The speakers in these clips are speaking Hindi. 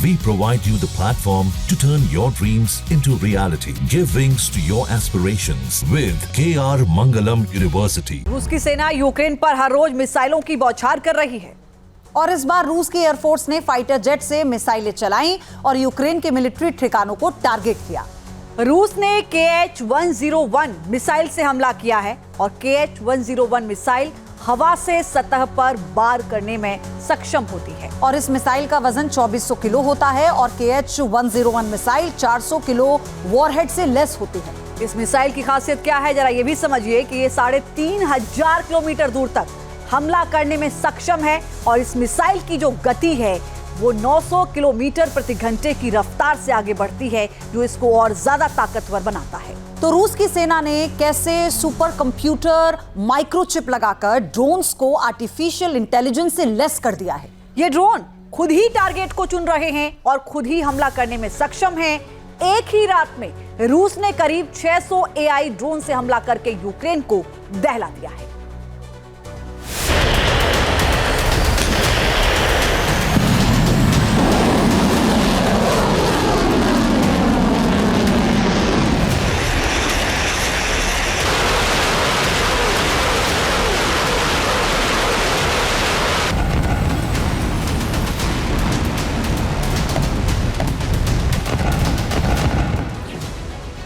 We provide you the platform to turn your dreams into reality. Give wings to your aspirations with KR Mangalam University. रूस की सेना यूक्रेन पर हर रोज मिसाइलों की बौछार कर रही है और इस बार रूस की एयरफोर्स ने फाइटर जेट से मिसाइलें चलाई और यूक्रेन के मिलिट्री ठिकानों को टारगेट किया। रूस ने KH-101 मिसाइल से हमला किया है और KH-101 मिसाइल हवा से सतह पर वार करने में सक्षम होती है और इस मिसाइल का वजन 2400 किलो होता है और KH-101 मिसाइल 400 किलो वॉरहेड से लेस होती है। इस मिसाइल की खासियत क्या है, जरा ये भी समझिए कि ये 3500 किलोमीटर दूर तक हमला करने में सक्षम है और इस मिसाइल की जो गति है वो 900 किलोमीटर प्रति घंटे की रफ्तार से आगे बढ़ती है, जो इसको और ज्यादा ताकतवर बनाता है। तो रूस की सेना ने कैसे सुपर कंप्यूटर माइक्रोचिप लगाकर ड्रोन्स को आर्टिफिशियल इंटेलिजेंस से लेस कर दिया है। ये ड्रोन खुद ही टारगेट को चुन रहे हैं और खुद ही हमला करने में सक्षम हैं। एक ही रात में रूस ने करीब 600 AI ड्रोन से हमला करके यूक्रेन को दहला दिया है।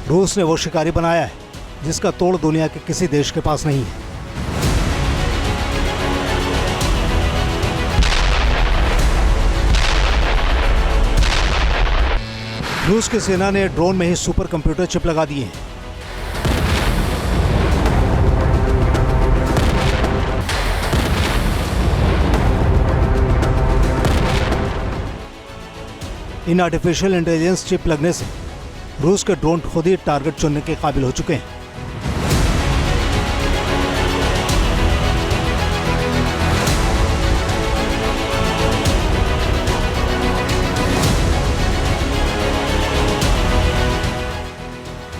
रूस ने वो शिकारी बनाया है जिसका तोड़ दुनिया के किसी देश के पास नहीं है। रूस की सेना ने ड्रोन में ही सुपर कंप्यूटर चिप लगा दिए हैं। इन आर्टिफिशियल इंटेलिजेंस चिप लगने से रूस के ड्रोन खुद ही टारगेट चुनने के काबिल हो चुके हैं।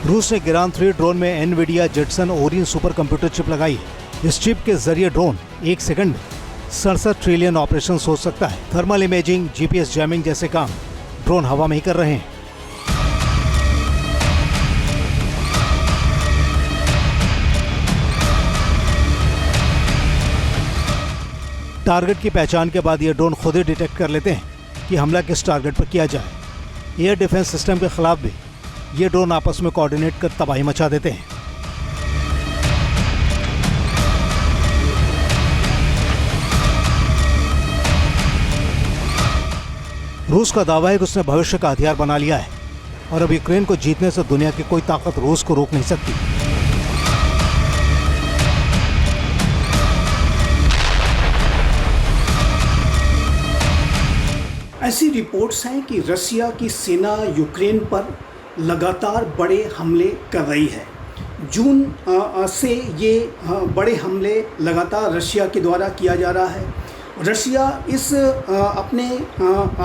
रूस ने गिरान 3 ड्रोन में Nvidia Jetson Orion super computer chip लगाई है। इस चिप के जरिए ड्रोन 1 सेकंड में 67 ट्रिलियन ऑपरेशन सोच सकता है। थर्मल इमेजिंग, GPS जैमिंग जैसे काम ड्रोन हवा में ही कर रहे हैं। टारगेट की पहचान के बाद ये ड्रोन खुद ही डिटेक्ट कर लेते हैं कि हमला किस टारगेट पर किया जाए। एयर डिफेंस सिस्टम के खिलाफ भी ये ड्रोन आपस में कोऑर्डिनेट कर तबाही मचा देते हैं। रूस का दावा है कि उसने भविष्य का हथियार बना लिया है और अब यूक्रेन को जीतने से दुनिया की कोई ताकत रूस को रोक नहीं सकती। ऐसी रिपोर्ट्स हैं कि रशिया की सेना यूक्रेन पर लगातार बड़े हमले कर रही है। जून से ये बड़े हमले लगातार रशिया के द्वारा किया जा रहा है। रशिया इस अपने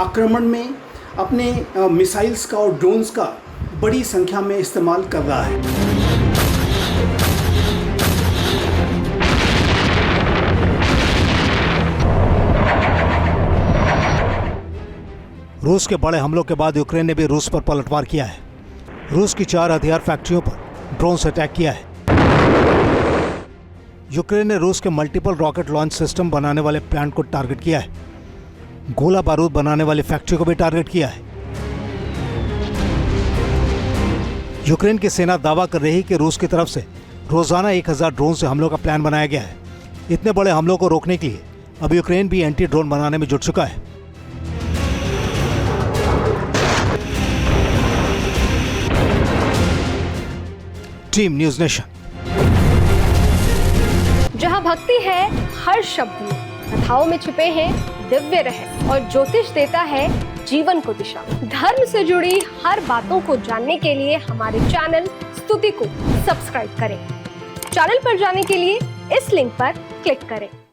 आक्रमण में अपने मिसाइल्स का और ड्रोन्स का बड़ी संख्या में इस्तेमाल कर रहा है। रूस के बड़े हमलों के बाद यूक्रेन ने भी रूस पर पलटवार किया है। रूस की 4 हथियार फैक्ट्रियों पर ड्रोन से अटैक किया है। यूक्रेन ने रूस के मल्टीपल रॉकेट लॉन्च सिस्टम बनाने वाले प्लांट को टारगेट किया है। गोला बारूद बनाने वाली फैक्ट्री को भी टारगेट किया है। यूक्रेन की सेना दावा कर रही है कि रूस की तरफ से रोजाना 1000 ड्रोन से हमलों का प्लान बनाया गया है। इतने बड़े हमलों को रोकने के लिए अब यूक्रेन भी एंटी ड्रोन बनाने में जुट चुका है। Team news nation. जहां भक्ति है हर शब्द में, कथाओं में छुपे हैं दिव्य रहस्य और ज्योतिष देता है जीवन को दिशा। धर्म से जुड़ी हर बातों को जानने के लिए हमारे चैनल स्तुति को सब्सक्राइब करें। चैनल पर जाने के लिए इस लिंक पर क्लिक करें।